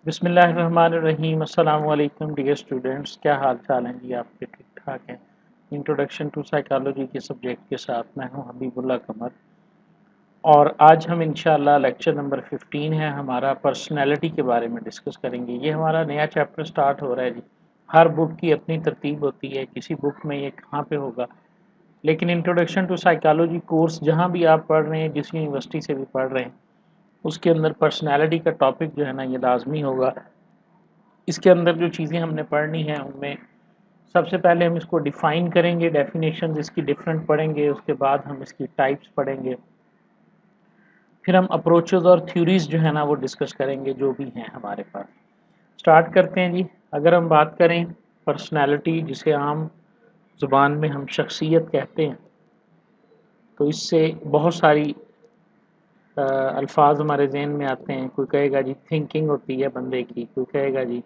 بسم اللہ الرحمن الرحیم۔ السلام علیکم ڈیئر اسٹوڈنٹس، کیا حال چال ہیں جی؟ آپ کے ٹھیک ٹھاک ہیں؟ انٹروڈکشن ٹو سائیکالوجی کے سبجیکٹ کے ساتھ میں ہوں حبیب اللہ قمر، اور آج ہم انشاءاللہ لیکچر نمبر 15 ہے ہمارا، پرسنالٹی کے بارے میں ڈسکس کریں گے۔ یہ ہمارا نیا چیپٹر سٹارٹ ہو رہا ہے جی۔ ہر بک کی اپنی ترتیب ہوتی ہے، کسی بک میں یہ کہاں پہ ہوگا، لیکن انٹروڈکشن ٹو سائیکالوجی کورس جہاں بھی آپ پڑھ رہے ہیں، جس یونیورسٹی سے بھی پڑھ رہے ہیں، اس کے اندر پرسنالٹی کا ٹاپک جو ہے نا یہ لازمی ہوگا۔ اس کے اندر جو چیزیں ہم نے پڑھنی ہیں ان میں سب سے پہلے ہم اس کو ڈیفائن کریں گے، ڈیفینیشنز اس کی ڈیفرنٹ پڑھیں گے، اس کے بعد ہم اس کی ٹائپس پڑھیں گے، پھر ہم اپروچز اور تھیوریز جو ہے نا وہ ڈسکس کریں گے جو بھی ہیں ہمارے پاس۔ سٹارٹ کرتے ہیں جی۔ اگر ہم بات کریں پرسنالٹی، جسے عام زبان میں ہم شخصیت کہتے ہیں، تو اس سے بہت ساری الفاظ ہمارے ذہن میں آتے ہیں۔ کوئی کہے گا جی تھنکنگ ہوتی ہے بندے کی، کوئی کہے گا جی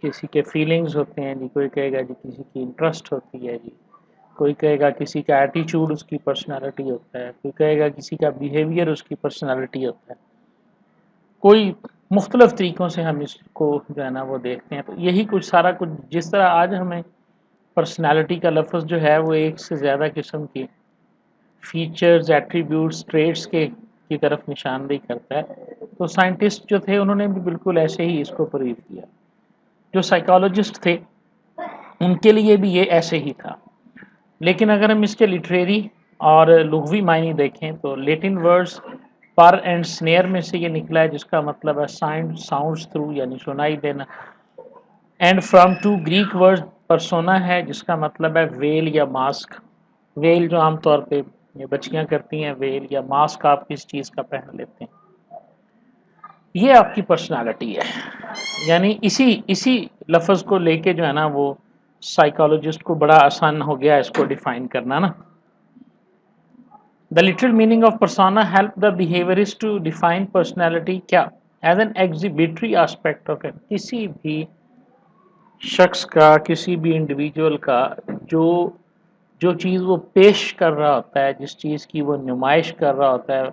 کسی کے فیلنگز ہوتے ہیں جی، کوئی کہے گا جی کسی کی انٹرسٹ ہوتی ہے جی، کوئی کہے گا کسی کا ایٹیچیوڈ اس کی پرسنالٹی ہوتا ہے، کوئی کہے گا کسی کا بیہیویئر اس کی پرسنالٹی ہوتا ہے۔ کوئی مختلف طریقوں سے ہم اس کو جو ہے نا وہ دیکھتے ہیں۔ تو یہی کچھ سارا کچھ، جس طرح آج ہمیں پرسنالٹی کا لفظ جو ہے وہ ایک سے زیادہ قسم کی فیچرز، ایٹریبیوٹس، ٹریٹس کی طرف نشاندہی کرتا ہے، تو سائنٹسٹ جو تھے انہوں نے بھی بالکل ایسے ہی اس کو پروو کیا۔ جو سائیکالوجسٹ تھے ان کے لیے بھی یہ ایسے ہی تھا، لیکن اگر ہم اس کے لٹریری اور لغوی معنی دیکھیں تو لیٹن ورڈز پر اینڈ سنیئر میں سے یہ نکلا ہے، جس کا مطلب ہے ساؤنڈز تھرو، یعنی سنائی دینا، and from to Greek word persona ہے، جس کا مطلب ہے ویل یا ماسک۔ ویل جو عام طور پہ یہ بچیاں کرتی ہیں، ویل یا ماسک آپ کس چیز کا پہن لیتے ہیں، یہ آپ کی پرسنالٹی ہے۔ یعنی اسی لفظ کو لے کے جو ہے نا وہ سائیکالوجسٹ کو بڑا آسان ہو گیا اس کو ڈیفائن کرنا نا۔ The literal meaning of persona help the behaviorist to define personality کیا as an exhibitory aspect of it، کسی بھی شخص کا، کسی بھی انڈیویجول کا جو چیز وہ پیش کر رہا ہوتا ہے، جس چیز کی وہ نمائش کر رہا ہوتا ہے،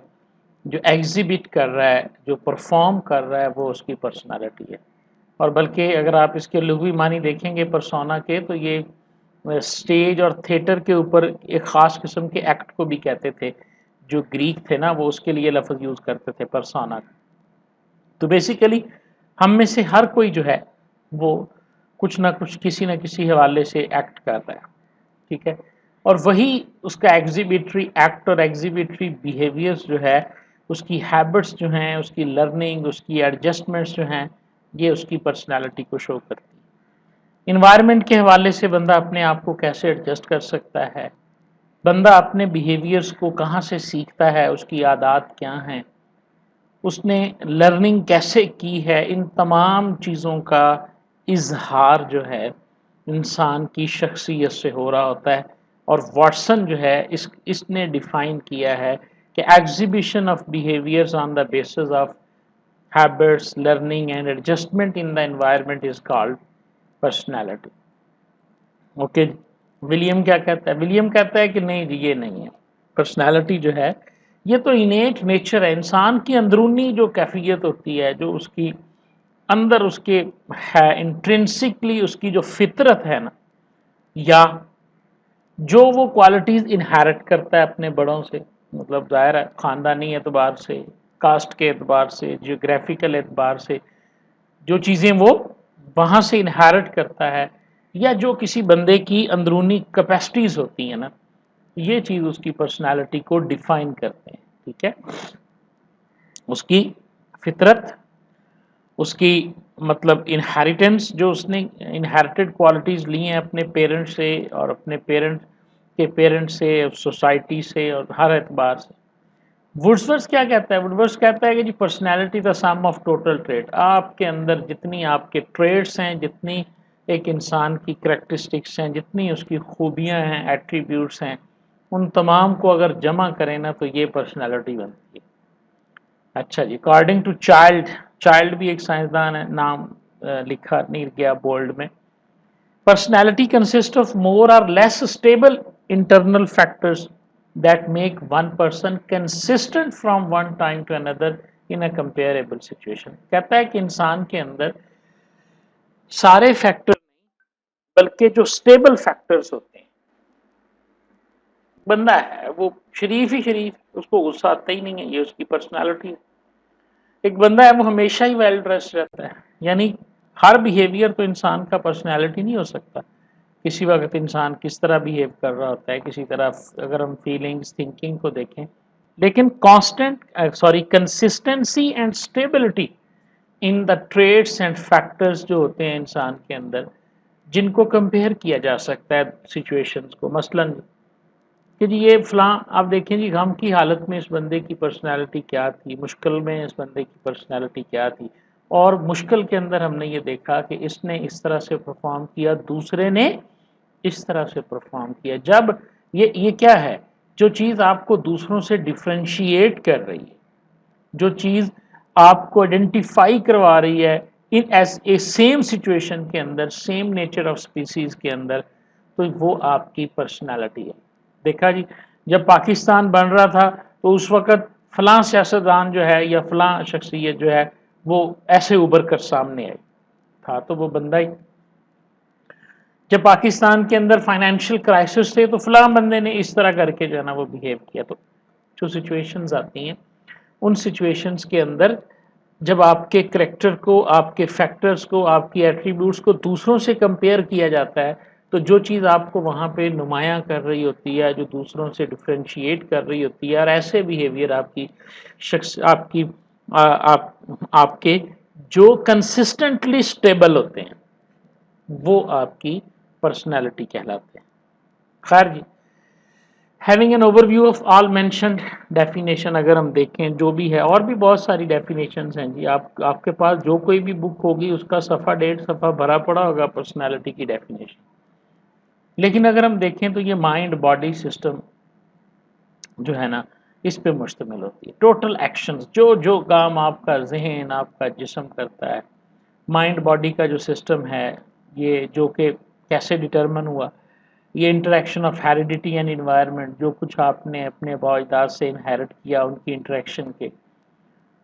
جو ایگزیبٹ کر رہا ہے، جو پرفارم کر رہا ہے، وہ اس کی پرسنالٹی ہے۔ اور بلکہ اگر آپ اس کے لغوی معنی دیکھیں گے پرسونا کے، تو یہ سٹیج اور تھیٹر کے اوپر ایک خاص قسم کے ایکٹ کو بھی کہتے تھے۔ جو گریک تھے نا وہ اس کے لیے لفظ یوز کرتے تھے پرسونا۔ تو بیسیکلی ہم میں سے ہر کوئی جو ہے وہ کچھ نہ کچھ کسی نہ کسی حوالے سے ایکٹ کر رہا ہے، ٹھیک ہے، اور وہی اس کا ایگزیبٹری ایکٹ اور ایگزیبٹری بیہیویئرز جو ہے، اس کی ہیبٹس جو ہیں، اس کی لرننگ، اس کی ایڈجسٹمنٹس جو ہیں، یہ اس کی پرسنالٹی کو شو کرتی ہے۔ انوائرمنٹ کے حوالے سے بندہ اپنے آپ کو کیسے ایڈجسٹ کر سکتا ہے، بندہ اپنے بیہیویئرز کو کہاں سے سیکھتا ہے، اس کی عادات کیا ہیں، اس نے لرننگ کیسے کی ہے، ان تمام چیزوں کا اظہار جو ہے انسان کی شخصیت سے ہو رہا ہوتا ہے۔ اور واٹسن جو ہے اس نے ڈیفائن کیا ہے کہ exhibition of behaviours on the basis of habits, learning and adjustment in the environment is called personality۔ Okay, William کیا کہتا ہے؟ ولیم کہتا ہے کہ نہیں جی یہ نہیں ہے، پرسنالٹی جو ہے یہ تو انیٹ نیچر ہے، انسان کی اندرونی جو کیفیت ہوتی ہے، جو اس کی اندر اس کے ہے انٹرنسکلی، اس کی جو فطرت ہے نا، یا جو وہ کوالٹیز انہیرٹ کرتا ہے اپنے بڑوں سے، مطلب ظاہر ہے خاندانی اعتبار سے، کاسٹ کے اعتبار سے، جیوگرافیکل اعتبار سے جو چیزیں وہ وہاں سے انہیرٹ کرتا ہے، یا جو کسی بندے کی اندرونی کیپیسٹیز ہوتی ہیں نا، یہ چیز اس کی پرسنالٹی کو ڈیفائن کرتے ہیں، ٹھیک ہے۔ اس کی فطرت، اس کی مطلب انہیریٹنس، جو اس نے انہیریٹڈ کوالٹیز لی ہیں اپنے پیرنٹ سے، اور اپنے پیرنٹ کے پیرنٹ سے، سوسائٹی سے، اور ہر اعتبار سے۔ وڈسورتھ کیا کہتا ہے؟ وڈسورتھ کہتا ہے کہ جی personality the sum of total trait, آپ کے اندر جتنی آپ کے ٹریٹس ہیں، جتنی ایک انسان کی کریکٹرسٹکس ہیں، جتنی اس کی خوبیاں ہیں، ایٹریبیوٹس ہیں، ان تمام کو اگر جمع کریں نا تو یہ پرسنالٹی بنتی ہے۔ اچھا جی، اکارڈنگ ٹو چائلڈ بھی ایک سائنسدان ہے، نام لکھا نہیں گیا بولڈ میں۔ پرسنالٹی کنسسٹ آف مور اور لیس stable internal factors that make one person consistent from one time to another in a comparable situation. कहता है कि इंसान के अंदर सारे फैक्टर नहीं बल्कि जो स्टेबल फैक्टर्स होते हैं, बंदा है वो शरीफ ही शरीफ, उसको गुस्सा आता ही नहीं है, ये उसकी पर्सनालिटी है। एक बंदा है वो हमेशा ही वेल ड्रेस्ड रहता है, यानी हर बिहेवियर तो इंसान का पर्सनालिटी नहीं हो सकता। किसी वक्त इंसान किस तरह बिहेव कर रहा होता है, किसी तरह अगर हम फीलिंग्स थिंकिंग को देखें, लेकिन consistency and stability in the traits and factors जो होते हैं इंसान के अंदर, जिनको कंपेयर किया जा सकता है सिचुएशंस को। मसलन कि जी ये फलां, आप देखें जी गम की हालत में इस बंदे की पर्सनालिटी क्या थी, मुश्किल में इस बंदे की पर्सनालिटी क्या थी, और मुश्किल के अंदर हमने ये देखा कि इसने इस तरह से परफॉर्म किया, दूसरे ने इस तरह से परफॉर्म किया। जब ये क्या है, जो चीज़ आपको दूसरों से डिफ्रेंशिएट कर रही है, जो चीज़ आपको आइडेंटिफाई करवा रही है इन एज ए सेम सिचुएशन के अंदर, सेम नेचर ऑफ स्पीसीज के अंदर, तो वो आपकी पर्सनालिटी है। देखा जी, जब पाकिस्तान बन रहा था तो उस वक्त फलां सियासतदान जो है या फलां शख्सियत जो है वो ऐसे उभर कर सामने आई था, तो वो बंदा ही। जब पाकिस्तान के अंदर फाइनेंशियल क्राइसिस थे तो फलां बंदे ने इस तरह करके जो है ना वो बिहेव किया। तो जो सिचुएशंस आती हैं, उन सिचुएशंस के अंदर जब आपके करेक्टर को, आपके फैक्टर्स को, आपकी एट्रीब्यूट्स को दूसरों से कंपेयर किया जाता है, तो जो चीज़ आपको वहाँ पे नुमायाँ कर रही होती है, जो दूसरों से डिफ्रेंशिएट कर रही होती है, और ऐसे बिहेवियर आपकी शख्स आपकी आपके जो कंसिस्टेंटली स्टेबल होते हैं, वो आपकी पर्सनैलिटी कहलाते हैं। खैर जी, having an overview of all mentioned definition, अगर हम देखें जो भी है, और भी बहुत सारी डेफिनेशंस हैं जी, आपके पास जो कोई भी बुक होगी उसका सफ़ा 1.5 सफ़ा भरा पड़ा होगा पर्सनालिटी की डेफिनेशन। लेकिन अगर हम देखें तो ये माइंड बॉडी सिस्टम जो है ना, इस पे मुश्तमिल होती है। टोटल एक्शंस, जो जो काम आपका जहन, आपका जिस्म करता है, माइंड बॉडी का जो सिस्टम है, ये जो कि कैसे डिटरमिन हुआ, ये interaction of heredity and environment, जो कुछ आपने अपने अबाजदाद से इनहेरिट किया, उनकी इंटरेक्शन के,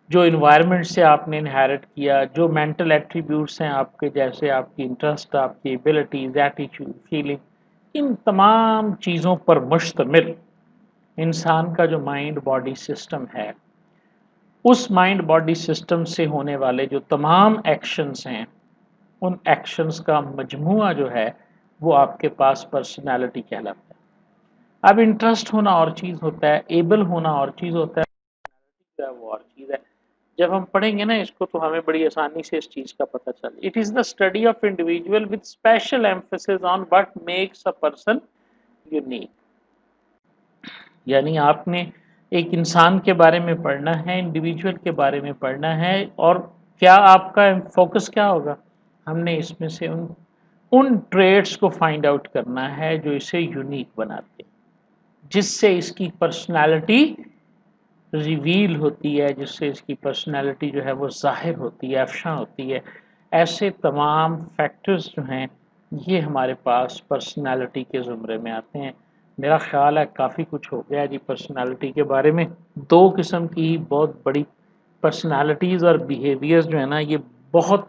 जो इन्वायरमेंट से आपने इनहेरिट किया, जो मेंटल एट्रीब्यूट्स हैं आपके, जैसे आपकी इंटरेस्ट, आपकी एबिलिटीज, एटीट्यूड, फीलिंग, इन तमाम चीज़ों पर मुश्तमिल इंसान का जो माइंड बॉडी सिस्टम है, उस माइंड बॉडी सिस्टम से होने वाले जो तमाम एक्शंस हैं, उन एक्शंस का मजमुआ जो है वो आपके पास पर्सनालिटी कहलाता है। अब इंटरेस्ट होना और चीज़ होता है, एबल होना और चीज़ होता है, वो और चीज़ है। जब हम पढ़ेंगे ना इसको तो हमें बड़ी आसानी से इस चीज़ का पता चल। It is the study of individual with special emphasis on what makes a person unique. यानी आपने एक इंसान के बारे में पढ़ना है, इंडिविजुअल के बारे में पढ़ना है, और क्या आपका फोकस क्या होगा, हमने इसमें से उन ट्रेड्स को फाइंड आउट करना है जो इसे यूनिक बनाते हैं, जिससे इसकी पर्सनालिटी रिवील होती है, जिससे इसकी पर्सनालिटी जो है वो ज़ाहिर होती है, अफशा होती है। ऐसे तमाम फैक्टर्स जो हैं ये हमारे पास पर्सनालिटी के ज़ुमरे में आते हैं। मेरा ख़्याल है काफ़ी कुछ हो गया जी पर्सनालिटी के बारे में। दो किस्म की बहुत बड़ी पर्सनालिटीज़ और बिहेवियर्स जो है ना, ये बहुत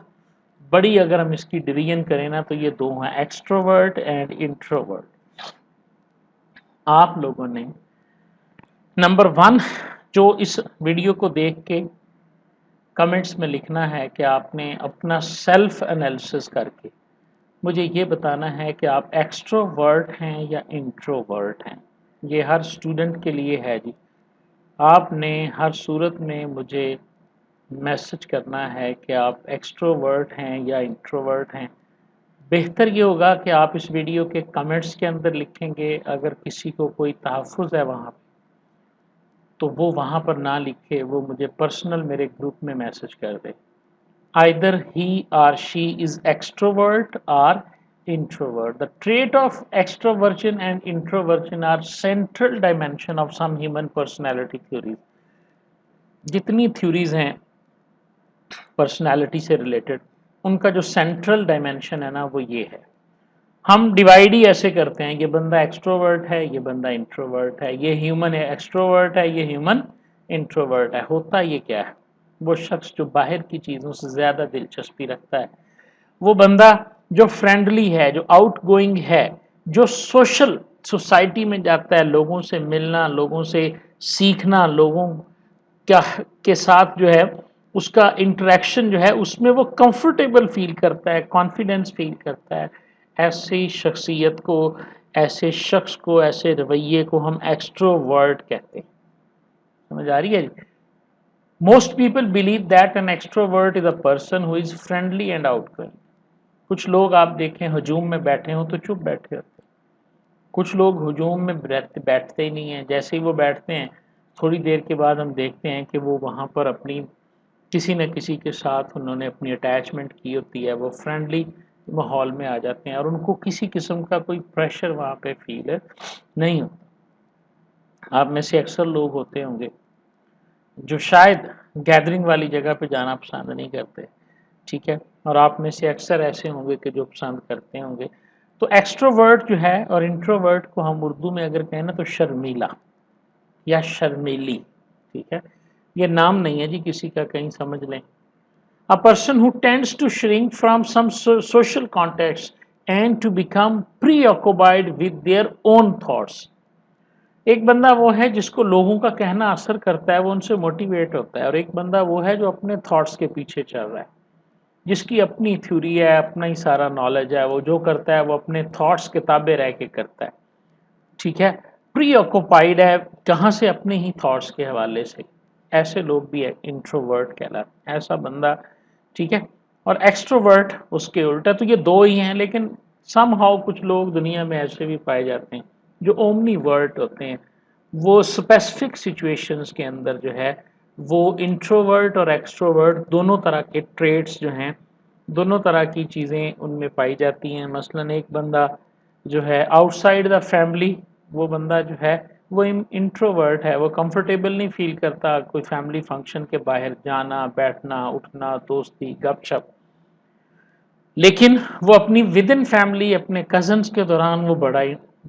बड़ी, अगर हम इसकी डिवीजन करें ना तो ये दो हैं, एक्सट्रोवर्ट एंड इंट्रोवर्ट। आप लोगों ने नंबर 1 जो इस वीडियो को देख के कमेंट्स में लिखना है कि आपने अपना सेल्फ एनालिसिस करके मुझे ये बताना है कि आप एक्सट्रोवर्ट हैं या इंट्रोवर्ट हैं। ये हर स्टूडेंट के लिए है जी। आपने हर सूरत में मुझे मैसेज करना है कि आप एक्सट्रोवर्ट हैं या इंट्रोवर्ट हैं। बेहतर ये होगा कि आप इस वीडियो के कमेंट्स के अंदर लिखेंगे। अगर किसी को कोई तहफ़्फ़ुज़ है वहाँ, तो वो वहाँ पर ना लिखे, वो मुझे पर्सनल मेरे ग्रुप में मैसेज कर दे। Either he or she is extrovert or introvert. The trait of extroversion and introversion are central dimension of some human personality theories. जितनी थ्योरीज हैं पर्सनालिटी से रिलेटेड, उनका जो सेंट्रल डायमेंशन है ना वो ये है। हम डिवाइड ही ऐसे करते हैं, ये बंदा एक्सट्रोवर्ट है, ये बंदा इंट्रोवर्ट है, ये ह्यूमन है एक्सट्रोवर्ट है, ये ह्यूमन इंट्रोवर्ट है। होता ये क्या है, وہ شخص جو باہر کی چیزوں سے زیادہ دلچسپی رکھتا ہے، وہ بندہ جو فرینڈلی ہے، جو آؤٹ گوئنگ ہے، جو سوشل سوسائٹی میں جاتا ہے، لوگوں سے ملنا، لوگوں سے سیکھنا، لوگوں کے ساتھ جو ہے اس کا انٹریکشن جو ہے اس میں وہ کمفرٹیبل فیل کرتا ہے، کانفیڈنس فیل کرتا ہے، ایسی شخصیت کو، ایسے شخص کو، ایسے رویے کو ہم ایکسٹروورٹ کہتے ہیں. سمجھ آ رہی ہے جی؟ Most people believe that an extrovert is a person who is friendly and outgoing. کچھ لوگ آپ دیکھیں ہجوم میں بیٹھے ہوں تو چپ بیٹھے ہوتے ہیں، کچھ لوگ ہجوم میں بیٹھتے ہی نہیں ہیں، جیسے ہی وہ بیٹھتے ہیں تھوڑی دیر کے بعد ہم دیکھتے ہیں کہ وہ وہاں پر اپنی کسی نہ کسی کے ساتھ انہوں نے اپنی اٹیچمنٹ کی ہوتی ہے، وہ فرینڈلی ماحول میں آ جاتے ہیں اور ان کو کسی قسم کا کوئی پریشر وہاں پہ فیل نہیں ہوتا. آپ میں سے اکثر لوگ ہوتے ہوں گے جو شاید گیدرنگ والی جگہ پہ جانا پسند نہیں کرتے، ٹھیک ہے، اور آپ میں سے اکثر ایسے ہوں گے کہ جو پسند کرتے ہوں گے. تو ایکسٹروورٹ جو ہے اور انٹروورٹ کو ہم اردو میں اگر کہیں نا تو شرمیلا یا شرمیلی، ٹھیک ہے، یہ نام نہیں ہے جی کسی کا، کہیں سمجھ لیں. A person who tends to shrink from some social context and to become preoccupied with their own thoughts. ایک بندہ وہ ہے جس کو لوگوں کا کہنا اثر کرتا ہے، وہ ان سے موٹیویٹ ہوتا ہے، اور ایک بندہ وہ ہے جو اپنے تھاٹس کے پیچھے چل رہا ہے، جس کی اپنی تھیوری ہے، اپنا ہی سارا نالج ہے، وہ جو کرتا ہے وہ اپنے تھاٹس کے تابع رہ کے کرتا ہے، ٹھیک ہے، پری آکوپائڈ ہے، کہاں سے؟ اپنے ہی تھاٹس کے حوالے سے. ایسے لوگ بھی انٹروورٹ کہلاتے ہیں، ایسا بندہ، ٹھیک ہے. اور ایکسٹروورٹ اس کے الٹا. تو یہ دو ہی ہیں، لیکن سم ہاؤ کچھ لوگ دنیا میں ایسے بھی پائے جاتے ہیں جو اومنی ورٹ ہوتے ہیں، وہ اسپیسیفک سچویشنز کے اندر جو ہے وہ انٹروورٹ اور ایکسٹروورٹ دونوں طرح کے ٹریٹس جو ہیں، دونوں طرح کی چیزیں ان میں پائی جاتی ہیں. مثلا ایک بندہ جو ہے آؤٹ سائڈ دا فیملی، وہ بندہ جو ہے وہ انٹروورٹ ہے، وہ کمفرٹیبل نہیں فیل کرتا کوئی فیملی فنکشن کے باہر جانا، بیٹھنا، اٹھنا، دوستی، گپ شپ. لیکن وہ اپنی ود ان فیملی اپنے کزنس کے دوران وہ بڑا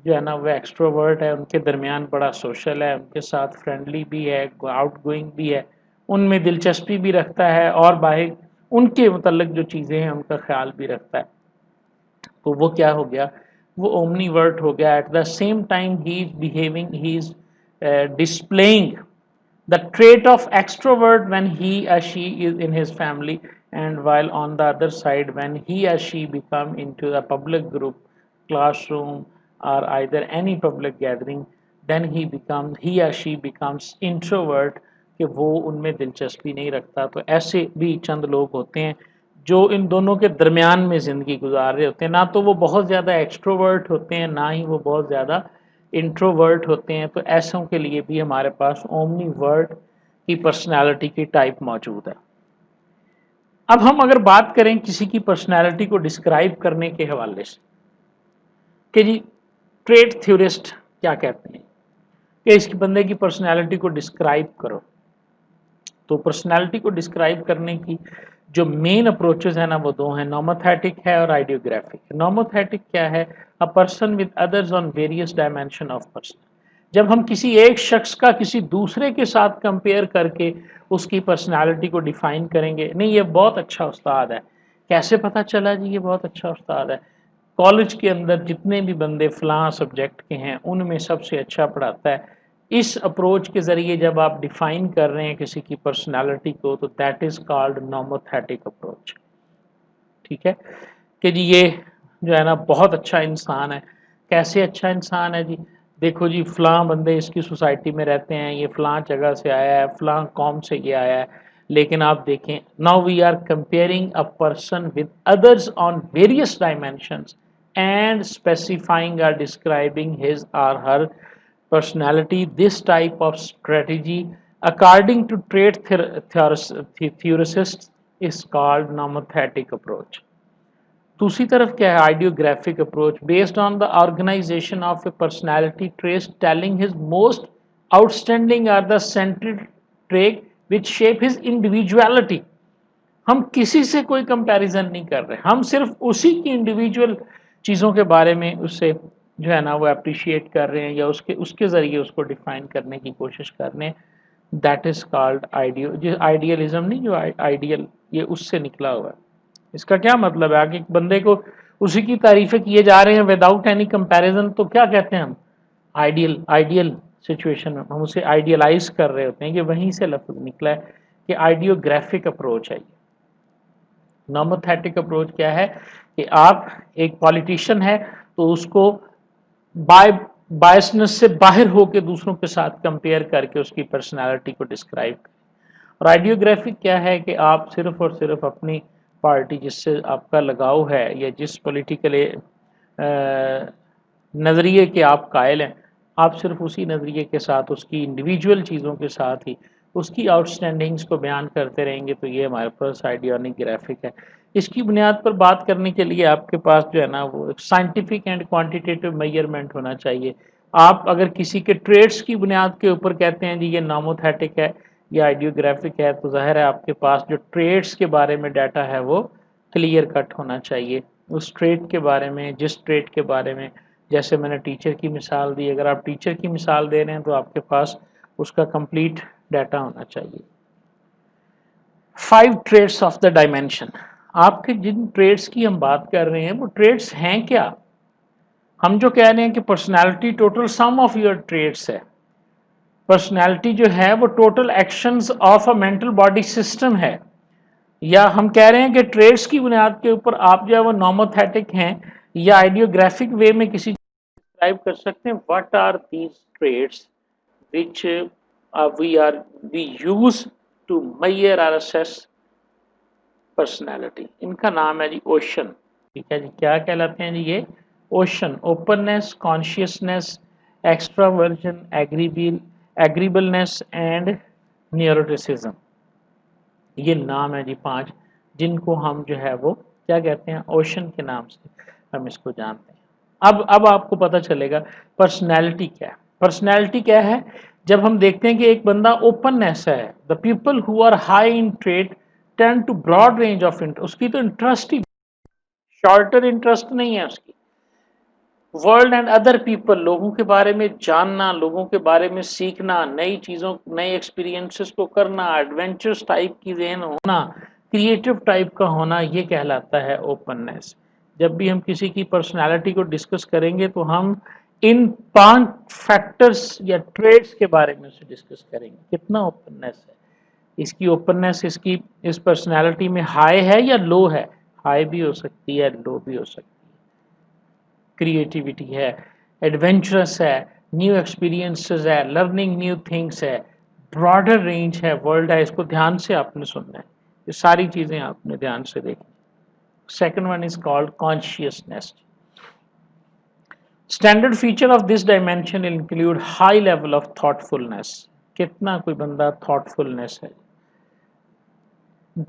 جو ہے نا وہ ایکسٹروورٹ ہے، ان کے درمیان بڑا سوشل ہے، ان کے ساتھ فرینڈلی بھی ہے، آؤٹ گوئنگ بھی ہے، ان میں دلچسپی بھی رکھتا ہے، اور باہر ان کے متعلق جو چیزیں ہیں ان کا خیال بھی رکھتا ہے. تو وہ کیا ہو گیا؟ وہ اومنی ورٹ ہو گیا. At the same time he is behaving, he is displaying the trait of extrovert when he or she is in his family, and while on the other side when he or she become into a public group, classroom, or either any public gathering, then he or she becomes introvert کہ وہ ان میں دلچسپی نہیں رکھتا. تو ایسے بھی چند لوگ ہوتے ہیں جو ان دونوں کے درمیان میں زندگی گزار رہے ہوتے ہیں، نہ تو وہ بہت زیادہ ایکسٹروورٹ ہوتے ہیں، نہ ہی وہ بہت زیادہ انٹروورٹ ہوتے ہیں. تو ایسوں کے لیے بھی ہمارے پاس اومنی ورٹ کی پرسنالٹی کی ٹائپ موجود ہے. اب ہم اگر بات کریں کسی کی پرسنالٹی کو ڈسکرائب کرنے کے حوالے سے کہ جی ٹریٹ تھیورسٹ کیا کہتے ہیں کہ اس بندے کی پرسنالٹی کو ڈسکرائب کرو، تو پرسنالٹی کو ڈسکرائب کرنے کی جو مین اپروچز ہیں نا وہ دو ہیں، نوموتھیٹک ہے اور آئیڈیوگرافک. نوموتھیٹک کیا ہے؟ a person with others on various dimension of person. جب ہم کسی ایک شخص کا کسی دوسرے کے ساتھ کمپیئر کر کے اس کی پرسنالٹی کو ڈیفائن کریں گے، نہیں یہ بہت اچھا استاد ہے، کیسے پتا چلا جی یہ بہت اچھا استاد ہے؟ کالج کے اندر جتنے بھی بندے فلاں سبجیکٹ کے ہیں ان میں سب سے اچھا پڑھاتا ہے. اس اپروچ کے ذریعے جب آپ ڈیفائن کر رہے ہیں کسی کی پرسنالٹی کو تو دیٹ از کالڈ نوموتھیٹک اپروچ. ٹھیک ہے کہ جی یہ جو ہے نا بہت اچھا انسان ہے. کیسے اچھا انسان ہے جی؟ دیکھو جی فلاں بندے اس کی سوسائٹی میں رہتے ہیں، یہ فلاں جگہ سے آیا ہے، فلاں قوم سے یہ آیا ہے، لیکن آپ دیکھیں now we are comparing a person with others on various dimensions and specifying اور describing his or her personality. This type of strategy according to trait theorists is called nomothetic approach. دوسری طرف کیا ہے؟ Idiographic approach based on the organization of a personality traits telling his most outstanding or the central trait which shape his individuality. ہم کسی سے کوئی comparison نہیں کر رہے، ہم صرف اسی کی انڈیویجول چیزوں کے بارے میں اس سے جو ہے نا وہ اپریشیٹ کر رہے ہیں یا اس کے ذریعے اس کو ڈیفائن کرنے کی کوشش کر رہے ہیں. दैट इज कॉल्ड आइडियलिज्म नहीं, जो आइडियल, ये उससे निकला हुआ है। इसका क्या मतलब है, आगे बंदे को उसी की तारीफें किए जा रहे हैं विदाउट एनी कंपैरिजन, तो क्या कहते हैं हम, आइडियल सिचुएशन में हम उसे आइडियलाइज कर रहे होते हैं। ये वहीं से लफ्ज निकला है कि आइडियोग्राफिक अप्रोच है। नॉमोथेटिक अप्रोच क्या है कि आप एक पॉलिटिशियन है तो उसको बायसनेस से बाहर होकर दूसरों के साथ कंपेयर करके उसकी पर्सनालिटी को डिस्क्राइब करें। और आइडियोग्राफिक क्या है कि आप सिर्फ और सिर्फ अपनी पार्टी जिससे आपका लगाव है या जिस पॉलिटिकल नज़रिए के आप कायल हैं, आप सिर्फ उसी नज़रिए के साथ उसकी इंडिविजुअल चीज़ों के साथ ही उसकी आउटस्टैंडिंग्स को बयान करते रहेंगे, तो ये हमारे पास आइडियोग्राफिक है। इसकी बुनियाद पर बात करने के लिए आपके पास जो है ना वो साइंटिफिक एंड क्वांटिटेटिव मेजरमेंट होना चाहिए। आप अगर किसी के ट्रेड्स की बुनियाद के ऊपर कहते हैं जी ये नॉमोथेटिक है या आइडियोग्राफिक है, तो जाहिर है आपके पास जो ट्रेड्स के बारे में डाटा है वो क्लियर कट होना चाहिए। उस ट्रेड के बारे में, जिस ट्रेड के बारे में, जैसे मैंने टीचर की मिसाल दी, अगर आप टीचर की मिसाल दे रहे हैं तो आपके पास उसका कंप्लीट डाटा होना चाहिए। 5 ट्रेड्स ऑफ द डायमेंशन। आपके जिन ट्रेड्स की हम बात कर रहे हैं वो ट्रेड्स हैं क्या? हम जो कह रहे हैं कि personality total sum of your traits है। पर्सनालिटी जो है वो total actions of a mental body system है। या हम कह रहे हैं कि ट्रेड्स की बुनियाद के ऊपर आप जो है वो नॉमोथेटिक हैं या आइडियोग्राफिक वे में किसी डिस्क्राइब कर सकते हैं। What are these traits which we use to measure or assess personality। इनका नाम है जी ओशन। ठीक है जी, क्या कहलाते हैं जी ये? OCEAN. Openness, conscientiousness, extraversion, agreeableness and neuroticism. ये नाम है जी 5 जिनको हम जो है वो क्या कहते हैं, ओशन के नाम से हम इसको जानते हैं। अब आपको पता चलेगा पर्सनैलिटी क्या है। पर्सनैलिटी क्या है? जब हम देखते हैं कि एक बंदा ओपननेस है, the people who are high in trait tend to broad range of interest. उसकी तो इंटरेस्ट ही शॉर्टर इंटरेस्ट नहीं है उसकी। वर्ल्ड एंड अदर पीपल, लोगों के बारे में जानना, लोगों के बारे में सीखना, नई चीज़ों, नए एक्सपीरियंसेस को करना, एडवेंचरस टाइप की ज़हन होना, क्रिएटिव टाइप का होना, ये कहलाता है ओपननेस। जब भी हम किसी की पर्सनालिटी को डिस्कस करेंगे तो हम इन 5 फैक्टर्स या ट्रेड्स के बारे में से डिस्कस करेंगे। कितना ओपननेस है इसकी, ओपननेस इसकी इस पर्सनालिटी में हाई है या लो है? हाई भी हो सकती है, लो भी हो सकती है। क्रिएटिविटी है, एडवेंचरस है, न्यू एक्सपीरियंसेस है, लर्निंग न्यू थिंग्स है, ब्रॉडर रेंज है, वर्ल्ड है। इसको ध्यान से आपने सुनना है, ये सारी चीज़ें आपने ध्यान से देखनी। Second one is called consciousness. Standard feature of this dimension include high level of thoughtfulness. कितना कोई बंदा थॉटफुलनेस है,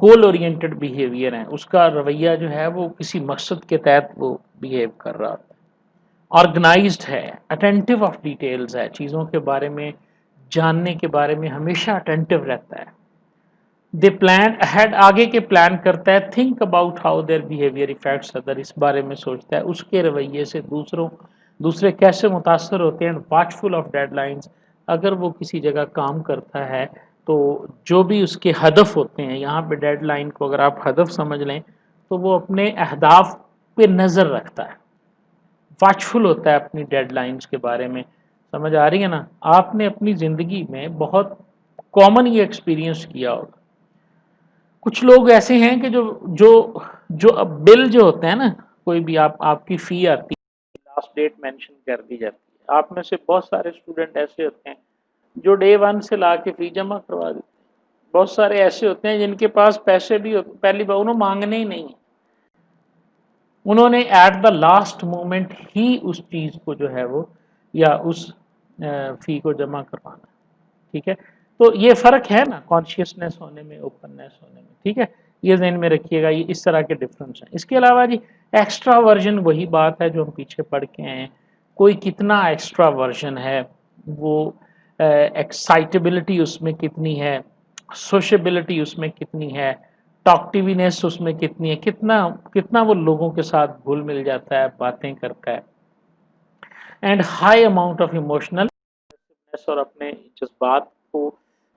गोल ओरिएंटेड बिहेवियर है, उसका रवैया जो है वो किसी मकसद के तहत वो बिहेव कर रहा होता है। ऑर्गेनाइज्ड है, अटेंटिव ऑफ डिटेल्स है, चीज़ों के बारे में जानने के बारे में हमेशा अटेंटिव रहता है। दे प्लान अहेड, आगे के प्लान करता है। Think about how their behaviour effects other, इस बारे में सोचता है उसके रवैये से दूसरे कैसे मुतासर होते हैं। वॉचफुल ऑफ डेडलाइंस, अगर वो किसी जगह काम करता है तो जो भी उसके हदफ होते हैं, यहाँ पे डेडलाइन को अगर आप हदफ समझ लें तो वो अपने अहदाफ पे नज़र रखता है, वॉचफुल होता है अपनी डेडलाइंस के बारे में। समझ आ रही है ना? आपने अपनी ज़िंदगी में बहुत कॉमन ये एक्सपीरियंस किया होगा। कुछ लोग ऐसे हैं कि जो जो जो बिल जो होते हैं ना, कोई भी आपकी फ़ी आती है, लास्ट डेट मेंशन कर दी जाती है। आप में से बहुत सारे स्टूडेंट ऐसे होते हैं जो डे 1 से ला के फ़ी जमा करवा देते हैं। बहुत सारे ऐसे होते हैं जिनके पास पैसे भी होते, पहली बार उन्होंने मांगने ही नहीं, उन्होंने एट द लास्ट मोमेंट ही उस चीज़ को जो है वो या उस फ़ी को जमा करवाना। ठीक है, तो ये फ़र्क है ना कॉन्शियसनेस होने में, ओपननेस होने में। ठीक है, ये ज़हन में रखिएगा, ये इस तरह के डिफरेंस हैं। इसके अलावा जी एक्स्ट्रा वर्जन, वही बात है जो हम पीछे पढ़ के आए हैं। कोई कितना एक्स्ट्रा वर्जन है, वो एक्साइटेबिलिटी उसमें कितनी है, सोशेबिलिटी उसमें कितनी है, टॉक्टिवीनेस उसमें कितनी है, कितना कितना वो लोगों के साथ घुल मिल जाता है, बातें करता है। And high amount of emotional, और अपने जज्बात को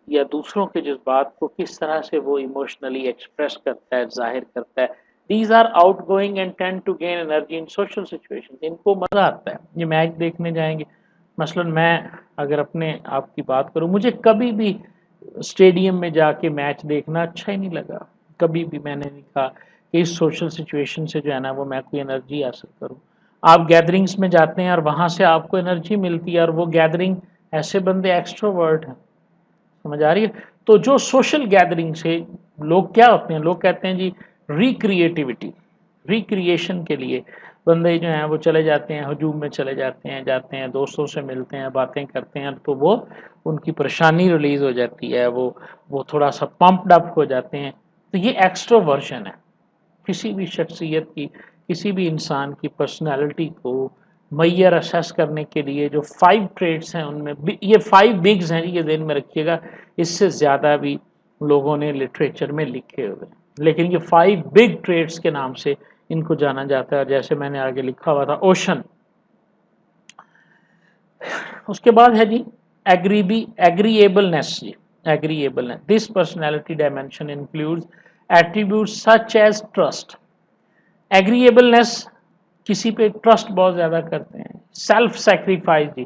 یا دوسروں کے جذبات کو کس طرح سے وہ ایموشنلی ایکسپریس کرتا ہے، ظاہر کرتا ہے. These are outgoing and tend to gain energy in social situation. ان کو مزہ آتا ہے. یہ میچ دیکھنے جائیں گے، مثلا میں اگر اپنے آپ کی بات کروں، مجھے کبھی بھی اسٹیڈیم میں جا کے میچ دیکھنا اچھا ہی نہیں لگا. کبھی بھی میں نے نہیں کہا کہ اس سوشل سچویشن سے جو ہے نا وہ میں کوئی انرجی حاصل کروں. آپ گیدرنگس میں جاتے ہیں اور وہاں سے آپ کو انرجی ملتی ہے، اور وہ گیدرنگ ایسے بندے ایکسٹروورٹ ہیں، سمجھ آ رہی ہے. تو جو سوشل گیدرنگ سے لوگ کیا ہوتے ہیں، لوگ کہتے ہیں جی ریکریٹیوٹی، ریکریشن کے لیے بندے جو ہیں وہ چلے جاتے ہیں، ہجوم میں چلے جاتے ہیں دوستوں سے ملتے ہیں، باتیں کرتے ہیں، تو وہ ان کی پریشانی ریلیز ہو جاتی ہے، وہ تھوڑا سا پمپڈ اپ ہو جاتے ہیں. تو یہ ایکسٹرو ورژن ہے. کسی بھی شخصیت کی، کسی بھی انسان کی پرسنالٹی کو معیار اسیس کرنے کے لیے جو 5 ٹریٹس ہیں، ان میں یہ 5 بگز ہیں، یہ ذہن میں رکھیے گا. اس سے زیادہ بھی لوگوں نے لٹریچر میں لکھے ہوئے ہیں، لیکن یہ 5 بگ ٹریٹس کے نام سے ان کو جانا جاتا ہے. جیسے میں نے آگے لکھا ہوا تھا اوشن. اس کے بعد ہے جی ایگریبلنس. جی agreeableness. This personality dimension includes attributes such as trust. Agreeableness, کسی پہ ٹرسٹ بہت زیادہ کرتے ہیں. سیلف سیکریفائس، جی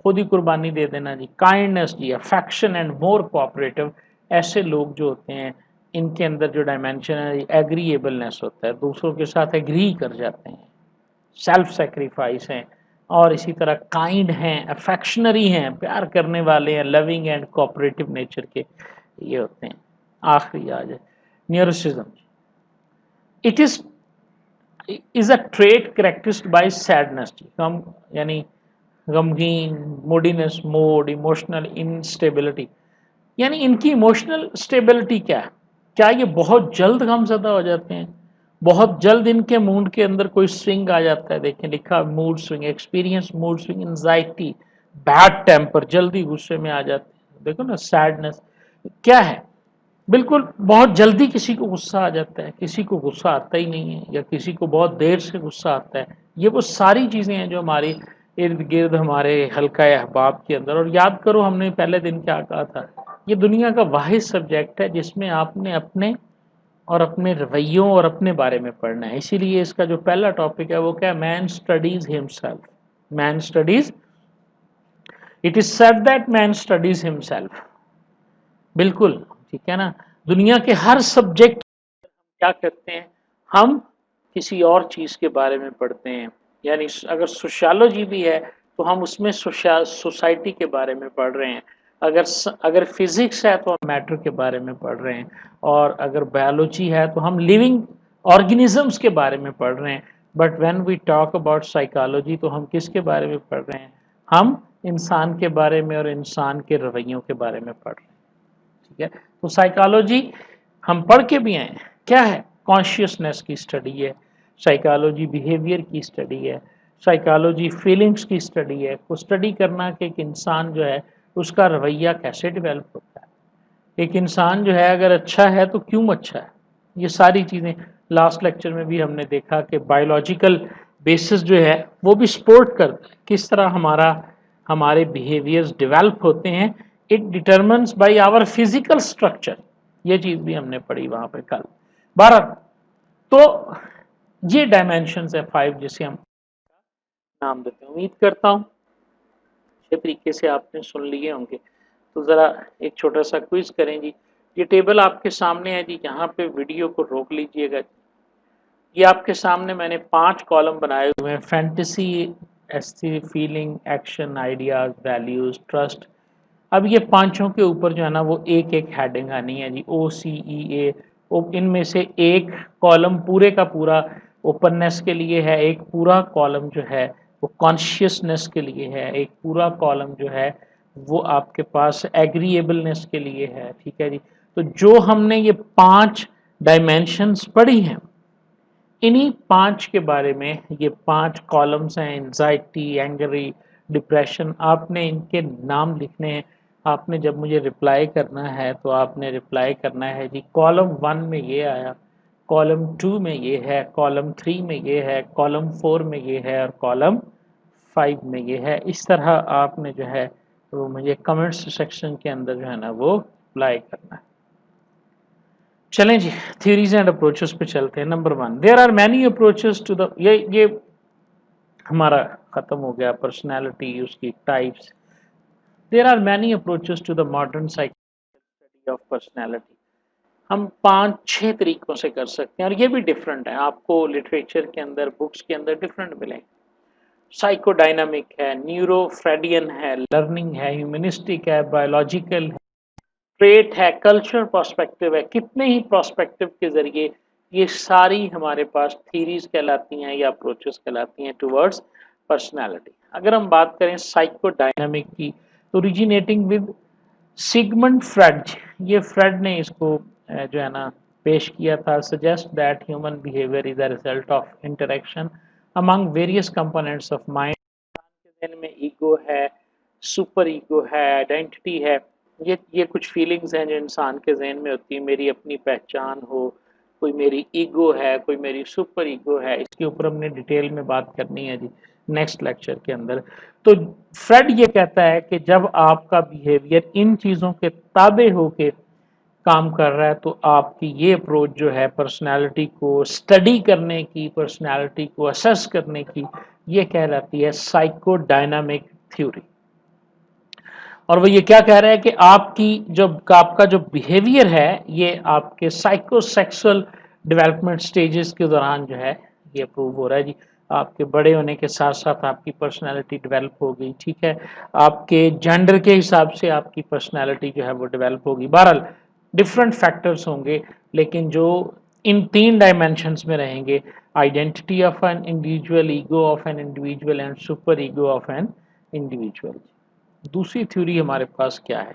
خود ہی قربانی دے دینا. جی کائنڈنس، جی افیکشن اینڈ مور کوآپریٹو. ایسے لوگ جو ہوتے ہیں ان کے اندر جو ڈائمینشن ہے ایگریبلنس ہوتا ہے، دوسروں کے ساتھ ایگری کر جاتے ہیں، سیلف سیکریفائس ہیں، اور اسی طرح کائنڈ ہیں، افیکشنری ہیں، پیار کرنے والے ہیں، لونگ اینڈ کوآپریٹو نیچر کے یہ ہوتے ہیں. آخری آ جائے neuroticism. It is a trait characterized by sadness. یعنی غمگین، موڈینس، موڈ، ایموشنل انسٹیبلٹی. یعنی ان کی ایموشنل اسٹیبلٹی کیا ہے؟ کیا یہ بہت جلد غم زدہ ہو جاتے ہیں؟ بہت جلد ان کے موڈ کے اندر کوئی سوئنگ آ جاتا ہے؟ دیکھیں لکھا mood swing, experience mood swing, anxiety, bad temper, جلدی غصے میں آ جاتے ہیں. دیکھو نا سیڈنس کیا ہے. بالکل بہت جلدی کسی کو غصہ آ جاتا ہے، کسی کو غصہ آتا ہی نہیں ہے، یا کسی کو بہت دیر سے غصہ آتا ہے. یہ وہ ساری چیزیں ہیں جو ہماری ارد گرد ہمارے حلقہ احباب کے اندر. اور یاد کرو ہم نے پہلے دن کیا کہا تھا، یہ دنیا کا واحد سبجیکٹ ہے جس میں آپ نے اپنے اور اپنے رویوں اور اپنے بارے میں پڑھنا ہے. اسی لیے اس کا جو پہلا ٹاپک ہے وہ کیا ہے؟ Man studies himself. Man studies, it is said that man studies himself. بالکل ٹھیک ہے نا. دنیا کے ہر سبجیکٹ کیا کرتے ہیں؟ ہم کسی اور چیز کے بارے میں پڑھتے ہیں. یعنی اگر سوشیالوجی بھی ہے تو ہم اس میں سوسائٹی کے بارے میں پڑھ رہے ہیں. اگر فزکس ہے تو ہم میٹر کے بارے میں پڑھ رہے ہیں. اور اگر بایولوجی ہے تو ہم لیونگ آرگینزمس کے بارے میں پڑھ رہے ہیں. But when we talk about psychology تو ہم کس کے بارے میں پڑھ رہے ہیں؟ ہم انسان کے بارے میں اور انسان کے رویوں کے بارے میں پڑھ رہے ہیں. ٹھیک ہے. تو سائیکالوجی ہم پڑھ کے بھی آئے. کیا ہے؟ کانشیسنیس کی اسٹڈی ہے. سائیکالوجی بیہیویئر کی اسٹڈی ہے. سائیکالوجی فیلنگس کی اسٹڈی ہے. کو اسٹڈی کرنا کہ ایک انسان جو ہے اس کا رویہ کیسے ڈیولپ ہوتا ہے. ایک انسان جو ہے اگر اچھا ہے تو کیوں اچھا ہے. یہ ساری چیزیں لاسٹ لیکچر میں بھی ہم نے دیکھا کہ بایولوجیکل بیسس جو ہے وہ بھی سپورٹ کرتا ہے کس طرح ہمارے بیہیویئرز ڈیولپ ہوتے ہیں. It determines by our physical structure. یہ چیز بھی ہم نے پڑھی وہاں پہ کل. 12 تو یہ ڈائمینشنز ہے 5 جسے ہم نام دیتے ہیں. امید کرتا ہوں اچھے طریقے سے آپ نے سن لیے ہوں گے. تو ذرا ایک چھوٹا سا کوئز کریں جی. یہ ٹیبل آپ کے سامنے ہے جی. یہاں پہ ویڈیو کو روک لیجئے گا. یہ آپ کے سامنے میں نے 5 کالم بنائے ہوئے ہیں. Fantasy, aesthetic, feeling, action, ideas, values, trust. اب یہ 5 کے اوپر جو ہے نا وہ ایک ہیڈنگ آنی ہے جی. OCEA. ان میں سے ایک کالم پورے کا پورا اوپننس کے لیے ہے، ایک پورا کالم جو ہے وہ کانشیسنس کے لیے ہے، ایک پورا کالم جو ہے وہ آپ کے پاس ایگریبلنس کے لیے ہے. ٹھیک ہے جی. تو جو ہم نے یہ 5 ڈائمینشنز پڑھی ہیں، انہی 5 کے بارے میں یہ 5 کالمز ہیں. Anxiety, angry, depression. آپ نے ان کے نام لکھنے ہیں. آپ نے جب مجھے رپلائی کرنا ہے تو آپ نے رپلائی کرنا ہے جی کالم 1 میں یہ آیا، کالم 2 میں یہ ہے، کالم 3 میں یہ ہے، کالم 4 میں یہ ہے، اور کالم 5 میں یہ ہے. اس طرح آپ نے جو ہے وہ مجھے کمنٹس سیکشن کے اندر جو ہے نا وہ अप्लाई करना है। चलें जी, थ्योरीज एंड अप्रोचेस पे चलते हैं। Number 1, there are many approaches to the, ये हमारा खत्म हो गया पर्सनैलिटी, उसकी types. There are many approaches to the modern psychological study of personality. हम 5-6 तरीकों से कर सकते हैं और ये भी डिफरेंट है, आपको लिटरेचर के अंदर, बुक्स के अंदर डिफरेंट मिलेंगे। साइकोडायनामिक है, न्यूरोफ्रेडियन है, लर्निंग है, ह्यूमनिस्टिक है, बायोलॉजिकल है, ट्रेट है, कल्चर पर्सपेक्टिव है। कितने ही पर्सपेक्टिव के जरिए ये सारी हमारे पास थीरीज कहलाती हैं या अप्रोचेस कहलाती हैं टुवर्ड्स पर्सनालिटी। अगर हम बात करें साइकोडायनामिक की, तो ओरिजिनेटिंग विद सिगमंड फ्रेड, ये फ्रेड ने इसको जो है ना पेश किया था। Suggest that human behaviour is a result of interaction among various components of mind. दिन में ईगो है, सुपर ईगो है, आइडेंटिटी है, ये कुछ फीलिंग्स हैं जो इंसान के जहन में होती है। मेरी अपनी पहचान हो, कोई मेरी ईगो है, कोई मेरी सुपर ईगो है, इसके ऊपर हमने डिटेल में बात करनी है जी नेक्स्ट लेक्चर के अंदर। तो फ्रेड ये कहता है कि जब आपका बिहेवियर इन चीज़ों के ताबे होके काम कर रहा है तो आपकी ये अप्रोच जो है पर्सनालिटी को स्टडी करने की, पर्सनालिटी को असेस करने की, ये कहलाती है साइकोडायनामिक थ्योरी। और वो ये क्या कह रहा है कि आपका जो बिहेवियर है ये आपके साइकोसेक्सुअल डेवलपमेंट स्टेजेस के दौरान जो है ये अप्रूव हो रहा है जी। आपके बड़े होने के साथ साथ आपकी पर्सनालिटी डेवलप हो गई, ठीक है, आपके जेंडर के हिसाब से आपकी पर्सनालिटी जो है वो डेवलप होगी। बहरहाल डिफरेंट फैक्टर्स होंगे, लेकिन जो इन 3 डायमेंशंस में रहेंगे, identity of an individual, ego of an individual and super ego of an individual. दूसरी थ्योरी हमारे पास क्या है,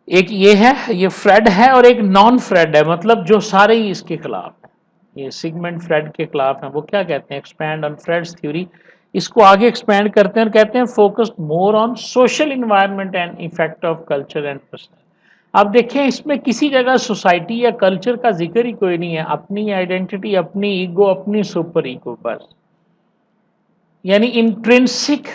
एक ये है, ये फ्रेड है, और एक नॉन फ्रेड है, मतलब जो सारे ही इसके खिलाफ है, ये सिगमंड फ्रेड के खिलाफ है। वो क्या कहते हैं, एक्सपैंड ऑन फ्रेड्स थ्योरी, इसको आगे एक्सपैंड करते हैं और कहते हैं focused more on social environment and effect of culture and personal. अब देखें, इसमें किसी जगह सोसाइटी या कल्चर का जिक्र ही कोई नहीं है, अपनी आइडेंटिटी, अपनी ईगो, अपनी सुपर ईगो, बस। यानी इंट्रिंसिक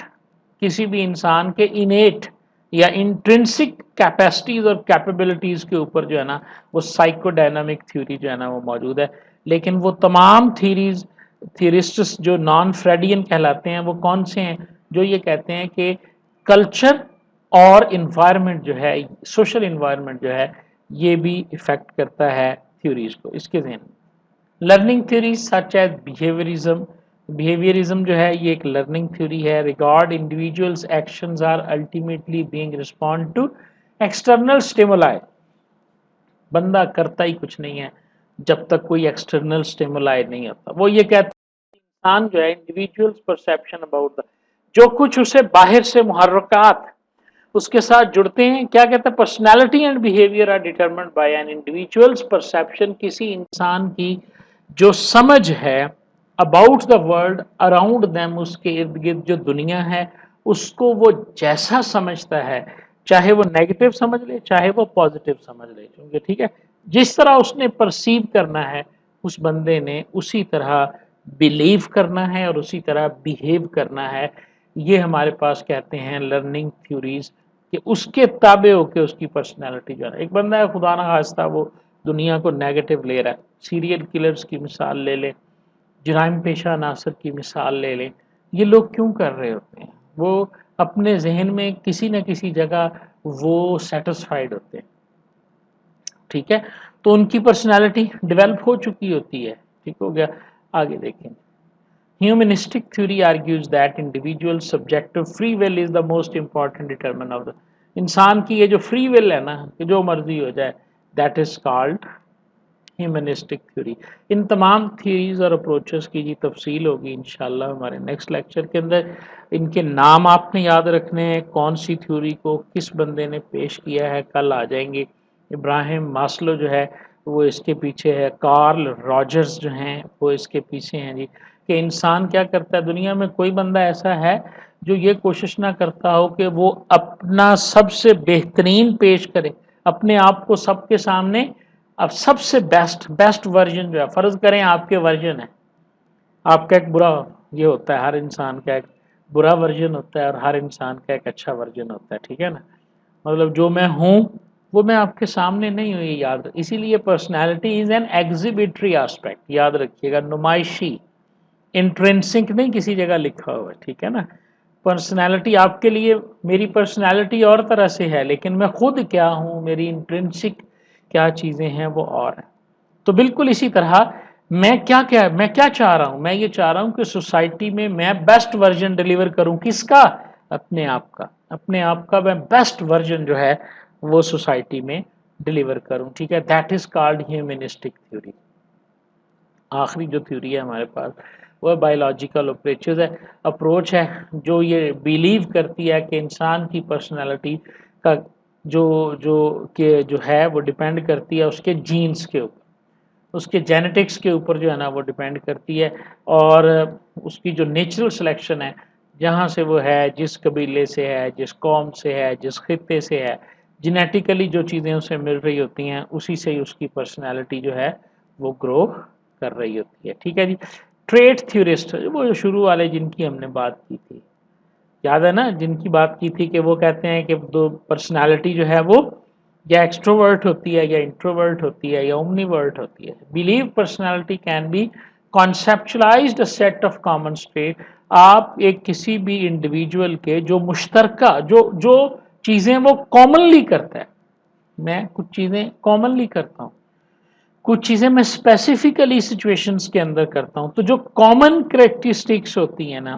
किसी भी इंसान के इनेट या इंट्रिंसिक कैपेसिटीज और कैपेबिलिटीज के ऊपर जो है ना वो साइकोडायनामिक थ्योरी जो है ना वो मौजूद है। लेकिन वो तमाम थ्योरिस्ट्स जो नॉन फ्रेडियन कहलाते हैं वो कौन से हैं, जो ये कहते हैं कि कल्चर और इन्वायरमेंट जो है, सोशल इन्वायरमेंट जो है, ये भी इफेक्ट करता है थ्योरीज को, इसके जहन में। Learning theory such as behaviourism, behaviourism जो है ये एक लर्निंग थ्योरी है। Regard individuals actions are ultimately being respond to external stimuli, बंदा करता ही कुछ नहीं है जब तक कोई एक्सटर्नल स्टिमुलाई नहीं होता। वो ये कहते हैं इंसान जो है, इंडिविजुअल्स परसेप्शन अबाउट द, जो कुछ उसे बाहर से मुहर्रकात उसके साथ जुड़ते हैं, क्या कहते हैं, personality and behaviour are determined by an individual's perception, किसी इंसान की जो समझ है about the world around them, उसके इर्द गिर्द जो दुनिया है उसको वो जैसा समझता है, चाहे वो नेगेटिव समझ ले चाहे वो पॉजिटिव समझ ले, क्योंकि ठीक है जिस तरह उसने परसीव करना है उस बंदे ने उसी तरह बिलीव करना है और उसी तरह बिहेव करना है। ये हमारे पास कहते हैं लर्निंग थ्योरीज, कि उसके ताबे होकर उसकी पर्सनैलिटी जो है, एक बंदा है खुदा ना खास्ता वो दुनिया को नेगेटिव ले रहा है, सीरियल किलर्स की मिसाल ले लें, जराइम पेशा अनासर की मिसाल ले लें, ये लोग क्यों कर रहे होते हैं, वो अपने जहन में किसी न किसी जगह वो सेटिस्फाइड होते हैं, ठीक है, तो उनकी पर्सनालिटी डेवलप हो चुकी होती है, ठीक हो गया। आगे देखें, humanistic theory argues that individual subjective free will is the most important determinant of the, इंसान की ये जो फ्री विल है ना कि जो मर्जी हो जाए, that is called humanistic theory. इन तमाम थ्योरीज और अप्रोचेस की जी तफसील होगी इंशाल्लाह हमारे नेक्स्ट लेक्चर के अंदर। इनके नाम आपने याद रखने हैं, कौन सी थ्योरी को किस बंदे ने पेश किया है, कल आ जाएंगे। इब्राहिम मास्लो जो है वो इसके पीछे है, कार्ल रॉजर्स जो हैं वो इसके पीछे हैं जी, कि इंसान क्या करता है, दुनिया में कोई बंदा ऐसा है जो ये कोशिश ना करता हो कि वो अपना सबसे बेहतरीन पेश करे, अपने आप को सबके सामने, अब सबसे बेस्ट वर्जन जो है, फर्ज करें आपके वर्जन है, आपका एक बुरा, ये होता है हर इंसान का एक बुरा वर्जन होता है और हर इंसान का एक अच्छा वर्जन होता है, ठीक है ना, मतलब जो मैं हूँ वो मैं आपके सामने नहीं हुई याद, इसीलिए पर्सनैलिटी इज एन एग्जिबिटरी एस्पेक्ट, याद रखिएगा, नुमाइशी, इंट्रिंसिक नहीं किसी जगह लिखा हुआ है, ठीक है ना। पर्सनैलिटी आपके लिए, मेरी पर्सनैलिटी और तरह से है, लेकिन मैं खुद क्या हूँ, मेरी इंट्रिंसिक क्या चीज़ें हैं वो और है। तो बिल्कुल इसी तरह मैं क्या चाह रहा हूँ, मैं ये चाह रहा हूँ कि सोसाइटी में मैं बेस्ट वर्जन डिलीवर करूँ, किसका, अपने आप का, अपने आप का मैं बेस्ट वर्जन जो है वो सोसाइटी में डिलीवर करूँ, ठीक है। That is called humanistic theory. आखिरी जो थ्योरी है हमारे पास वो बायोलॉजिकल अप्रोच है, जो ये बिलीव करती है कि इंसान की पर्सनालिटी का जो जो के जो है वो डिपेंड करती है उसके जीन्स के ऊपर, उसके जेनेटिक्स के ऊपर जो है ना वो डिपेंड करती है, और उसकी जो नेचुरल सिलेक्शन है, जहाँ से वो है, जिस कबीले से है, जिस कौम से है, जिस खित्ते से है, जेनेटिकली जो चीज़ें उसे मिल रही होती हैं उसी से ही उसकी पर्सनैलिटी जो है वो ग्रो कर रही होती है, ठीक है जी। ट्रेट थ्योरिस्ट, वो जो शुरू वाले जिनकी हमने बात की थी, याद है ना, जिनकी बात की थी कि वो कहते हैं कि दो पर्सनालिटी जो है वो या एक्सट्रोवर्ट होती है या इंट्रोवर्ट होती है या ओमनीवर्ट होती है। Believe personality can be conceptualized set of common trait. आप एक किसी भी इंडिविजुअल के जो मुश्तरका जो जो चीज़ें वो कॉमनली करता है, मैं कुछ चीज़ें कॉमनली करता हूँ, कुछ चीज़ें मैं स्पेसिफिकली सिचुएशंस के अंदर करता हूँ, तो जो कॉमन करेक्टरिस्टिक्स होती हैं ना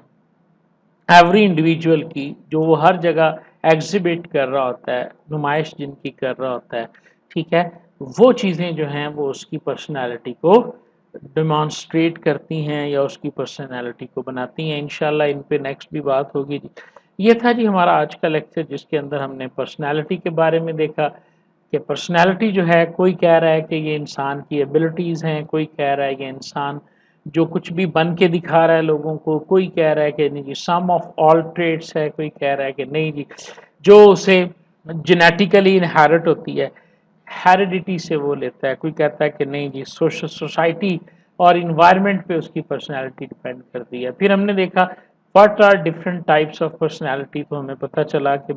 एवरी इंडिविजुअल की, जो वो हर जगह एग्जिबिट कर रहा होता है, नुमाइश जिनकी कर रहा होता है, ठीक है, वो चीज़ें जो हैं वो उसकी पर्सनालिटी को डेमॉन्स्ट्रेट करती हैं या उसकी पर्सनालिटी को बनाती हैं। इंशाल्लाह इन पे नेक्स्ट भी बात होगी जी। ये था जी हमारा आज का लेक्चर, जिसके अंदर हमने पर्सनालिटी के बारे में देखा कि पर्सनालिटी जो है, कोई कह रहा है कि ये इंसान की एबिलिटीज़ हैं, कोई कह रहा है कि इंसान जो कुछ भी बन के दिखा रहा है लोगों को, कोई कह रहा है कि नहीं जी सम ऑफ ऑल ट्रेड्स है, कोई कह रहा है कि नहीं जी जो उसे जेनेटिकली इनहेरिट होती है, हेरिडिटी से वो लेता है, कोई कहता है कि नहीं जी सोसाइटी और इन्वायरमेंट पे उसकी पर्सनैलिटी डिपेंड करती है। फिर हमने देखा what are different types of personality, तो हमें पता चला कि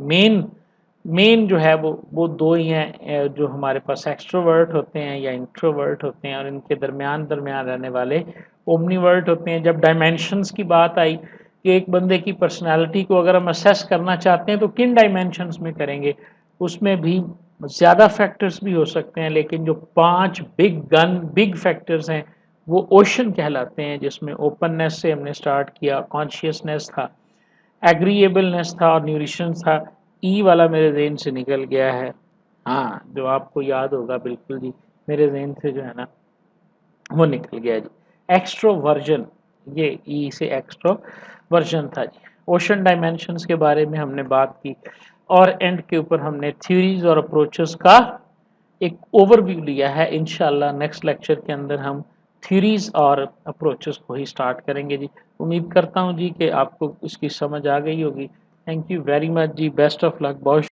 मेन जो है वो दो ही हैं, जो हमारे पास एक्सट्रोवर्ट होते हैं या इंट्रोवर्ट होते हैं, और इनके दरमियान रहने वाले ओमनीवर्ट होते हैं। जब डायमेंशंस की बात आई कि एक बंदे की पर्सनालिटी को अगर हम असेस करना चाहते हैं तो किन डायमेंशंस में करेंगे, उसमें भी ज़्यादा फैक्टर्स भी हो सकते हैं, लेकिन जो 5 बिग फैक्टर्स हैं वो ओशन कहलाते हैं, जिसमें ओपननेस से हमने स्टार्ट किया, कॉन्शियसनेस था, एग्रीएबलनेस था और न्यूट्रिशन था। ई वाला मेरे जहन से निकल गया है, हाँ जो आपको याद होगा बिल्कुल जी, मेरे जहन से जो है ना वो निकल गया जी, एक्सट्रोवर्जन, ये ई से एक्सट्रोवर्जन था जी। ओशन डायमेंशंस के बारे में हमने बात की, और एंड के ऊपर हमने थ्योरीज और अप्रोचेस का एक ओवरव्यू लिया है। इंशाल्लाह नेक्स्ट लेक्चर के अंदर हम थ्योरीज और अप्रोचेस को ही स्टार्ट करेंगे जी। उम्मीद करता हूँ जी कि आपको इसकी समझ आ गई होगी। थैंक यू वेरी मच जी, बेस्ट ऑफ लक, बहुत